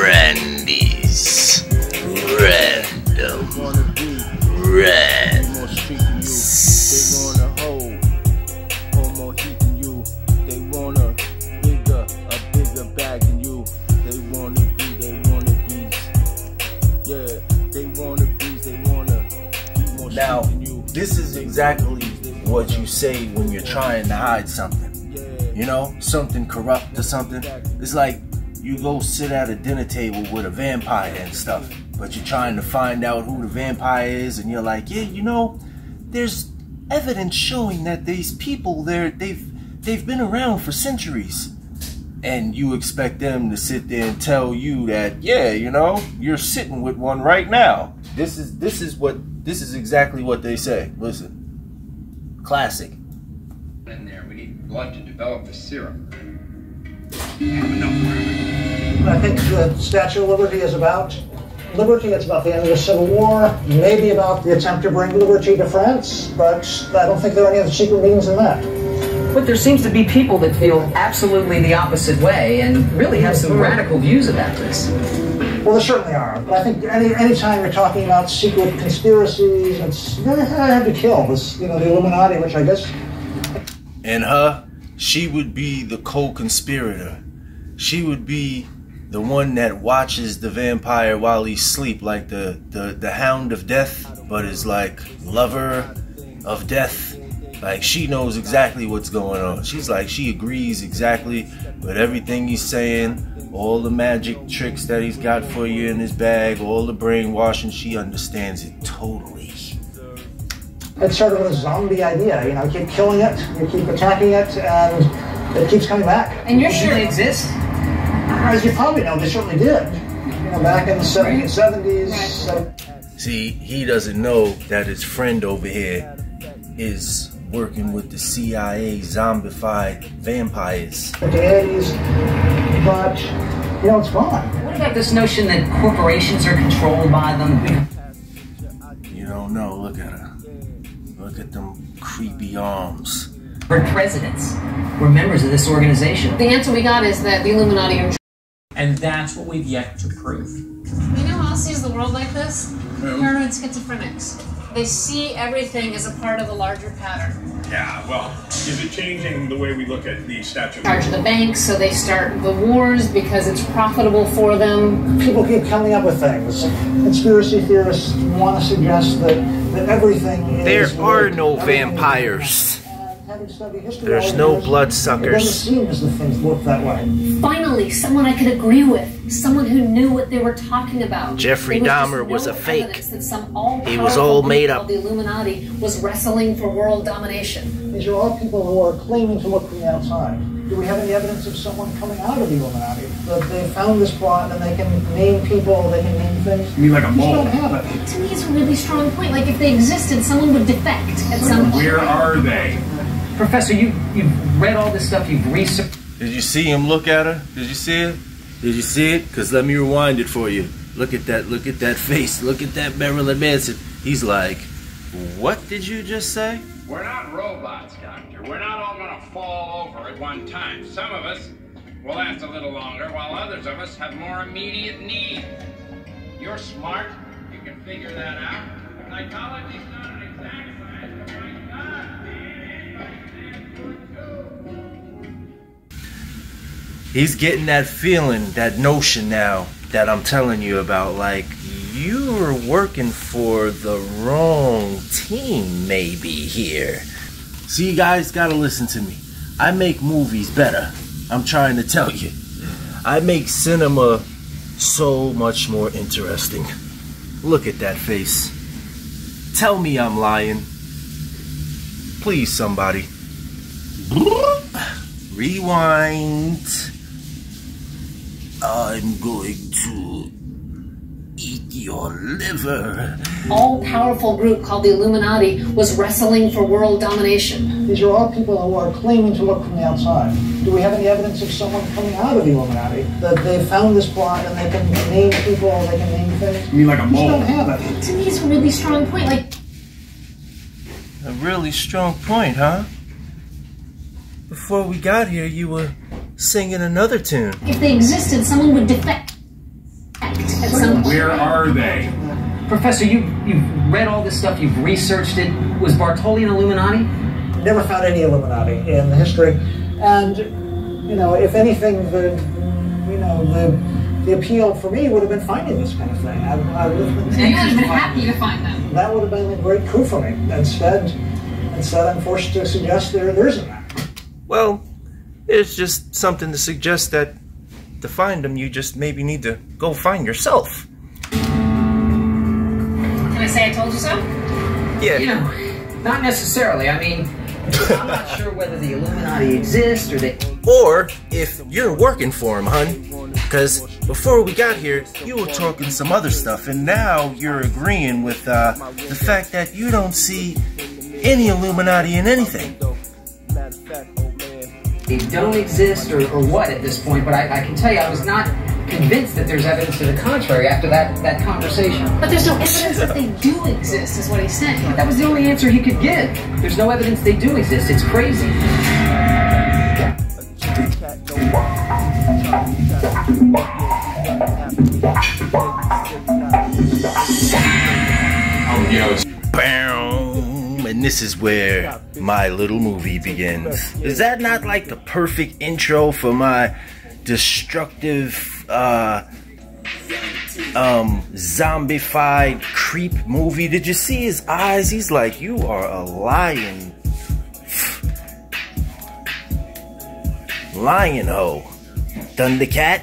Randy's Random Rants. They want a bigger bag than you. They wanna be, yeah, they wanna be more. Now, this is exactly what you say when you're trying to hide something. You know, something corrupt or something. It's like you go sit at a dinner table with a vampire and stuff, but you're trying to find out who the vampire is, and you're like, yeah, you know, there's evidence showing that these people, they've been around for centuries. And you expect them to sit there and tell you that, yeah, you know, you're sitting with one right now. This is exactly what they say. Listen. Classic. In there, we need blood to develop the serum. I think the Statue of Liberty is about liberty. It's about the end of the Civil War, maybe about the attempt to bring liberty to France, but I don't think there are any other secret meanings in that. But there seems to be people that feel absolutely the opposite way and really have some radical views about this. Well, there certainly are. But I think any time you're talking about secret conspiracies, it's very hard to kill. This, you know, the Illuminati, which I guess... And her, she would be the co-conspirator. She would be the one that watches the vampire while he's asleep, like the hound of death, but is like lover of death. Like, she knows exactly what's going on. She's like, she agrees exactly with everything he's saying, all the magic tricks that he's got for you in his bag, all the brainwashing. She understands it totally. It's sort of a zombie idea, you know, you keep killing it, you keep attacking it, and it keeps coming back. And you're sure they exist? As you probably know, they certainly did. You know, back in the 70s. Right. See, he doesn't know that his friend over here is working with the CIA zombified vampires. The 80s, but, you know, it's gone. What about this notion that corporations are controlled by them? You don't know, look at her. Look at them creepy arms. We're presidents. We're members of this organization. The answer we got is that the Illuminati are... And that's what we've yet to prove. You know who else sees the world like this? Paranoid schizophrenics. They see everything as a part of a larger pattern. Yeah, well, is it changing the way we look at the statue? Charge the banks, so they start the wars because it's profitable for them. People keep coming up with things. Conspiracy theorists want to suggest that everything is... There are no vampires. There's no bloodsuckers. It doesn't seem as if things work that way. Finally, someone I could agree with. Someone who knew what they were talking about. Jeffrey Dahmer was a fake. He was all made up. The Illuminati was wrestling for world domination. These are all people who are claiming to look from the outside. Do we have any evidence of someone coming out of the Illuminati? That they found this plot and they can name people, they can name things? You mean like a mole? We just don't have it. To me, it's a really strong point. Like, if they existed, someone would defect at some point. Where are they? Professor, you've read all this stuff, you've researched... Did you see him look at her? Did you see it? Did you see it? Because let me rewind it for you. Look at that face. Look at that Marilyn Manson. He's like, what did you just say? We're not robots, Doctor. We're not all gonna fall over at one time. Some of us will last a little longer, while others of us have more immediate need. You're smart. You can figure that out. Psychology's not an exact science, but my God, man, anybody's good too. He's getting that feeling, that notion now that I'm telling you about, like, you're working for the wrong team maybe here. See, you guys gotta listen to me. I make movies better. I'm trying to tell you. I make cinema so much more interesting. Look at that face. Tell me I'm lying. Please, somebody. Rewind. I'm going to eat your liver. All-powerful group called the Illuminati was wrestling for world domination. These are all people who are claiming to look from the outside. Do we have any evidence of someone coming out of the Illuminati? That they found this plot and they can name people, they can name things? You mean like a mole? We just don't have it. To me, it's a really strong point. Like, a really strong point, huh? Before we got here, you were singing another tune. if they existed, someone would defect. At some point. Where are they? Professor, you've read all this stuff, you've researched it. Was Bartoli an Illuminati? Never found any Illuminati in the history. And, you know, if anything, the appeal for me would have been finding this kind of thing. I would have been. So you would have been happy to find them. That would have been a great coup for me. Instead I'm forced to suggest there isn't that. Well, it's just something to suggest that to find them, you just maybe need to go find yourself. Can I say I told you so? Yeah. You know, not necessarily. I mean, I'm not sure whether the Illuminati exist or they... Or if you're working for him, hun. Because before we got here, you were talking some other stuff, and now you're agreeing with the fact that you don't see any Illuminati in anything. They don't exist or what at this point, but I can tell you I was not convinced that there's evidence to the contrary after that conversation. But there's no evidence that they do exist, is what he's saying. That was the only answer he could give. There's no evidence they do exist. It's crazy. And this is where my little movie begins. Is that not like the perfect intro for my destructive, zombified creep movie? Did you see his eyes? He's like, you are a lion hoe. Thundercat.